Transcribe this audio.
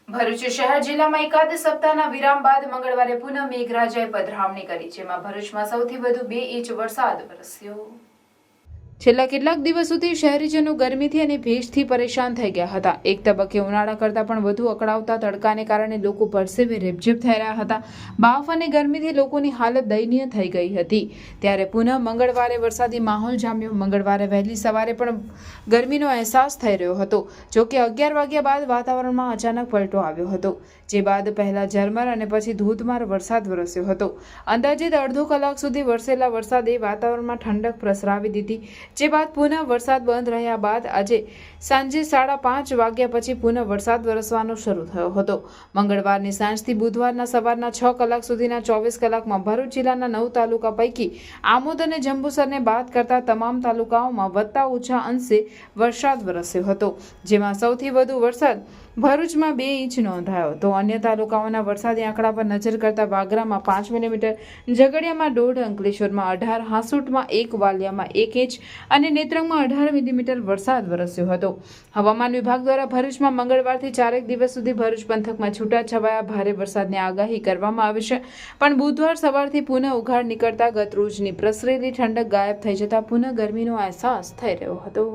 ભરૂચ શહેર જિલ્લામાં એકાદ સપ્તાહના વિરામ બાદ મંગળવારે પુનઃ મેઘરાજાએ પધરામણી કરી, જેમાં ભરૂચમાં સૌથી વધુ 2 ઇંચ વરસાદ વરસ્યો। છેલ્લા કેટલાક દિવસોથી શહેરીજનો ગરમીથી અને ભેજથી પરેશાન થઈ ગયા હતા। એક તબક્કે ઉનાળા કરતાં પણ વધુ અકળાવતા તડકાને કારણે લોકો પરસેવે રેબઝેબ થઈ રહ્યા હતા। બાફ અને ગરમીથી લોકોની હાલત દયનીય થઈ ગઈ હતી। ત્યારે પુનઃ મંગળવારે વરસાદી માહોલ જામ્યો। મંગળવારે વહેલી સવારે પણ ગરમીનો અહેસાસ થઈ રહ્યો હતો। જો કે 11 વાગ્યા બાદ વાતાવરણમાં અચાનક પલટો આવ્યો હતો, જે બાદ પહેલા ઝરમર અને પછી ધોધમાર વરસાદ વરસ્યો હતો। અંદાજિત અડધો કલાક સુધી વરસેલા વરસાદે વાતાવરણમાં ઠંડક પ્રસરાવી દીધી, જે બાદ પુનઃ વરસાદ બંધ રહ્યા બાદ આજે સાંજે 5:30 વાગ્યા પછી પુનઃ વરસાદ વરસવાનો શરૂ થયો હતો। મંગળવારની સાંજથી બુધવારના સવારના 6 કલાક સુધીના 24 કલાકમાં ભરૂચ જિલ્લાના 9 તાલુકા પૈકી આમોદ અને જંબુસરને બાદ કરતા તમામ તાલુકાઓમાં વત્તા ઓછા અંશે વરસાદ વરસ્યો હતો, જેમાં સૌથી વધુ વરસાદ ભરૂચમાં 2 ઇંચ નોંધાયો તો અન્ય તાલુકાઓના વરસાદી આંકડા પર નજર કરતા વાગરામાં 5 મિલીમીટર, ઝઘડિયામાં 1.5, અંકલેશ્વરમાં 18, હાંસોટમાં 1, વાલિયામાં 1 ઇંચ અને નેત્રંગમાં 18 મિલીમીટર વરસાદ વરસ્યો હતો। હવામાન વિભાગ દ્વારા ભરૂચમાં મંગળવારથી 4 દિવસ સુધી ભરૂચ પંથકમાં છૂટાછવાયા ભારે વરસાદની આગાહી કરવામાં આવી છે, પણ બુધવાર સવારથી પુનઃ ઉઘાડ નીકળતા ગત રોજની પ્રસરેલી ઠંડક ગાયબ થઈ જતા પુનઃ ગરમીનો અહેસાસ થઈ રહ્યો હતો।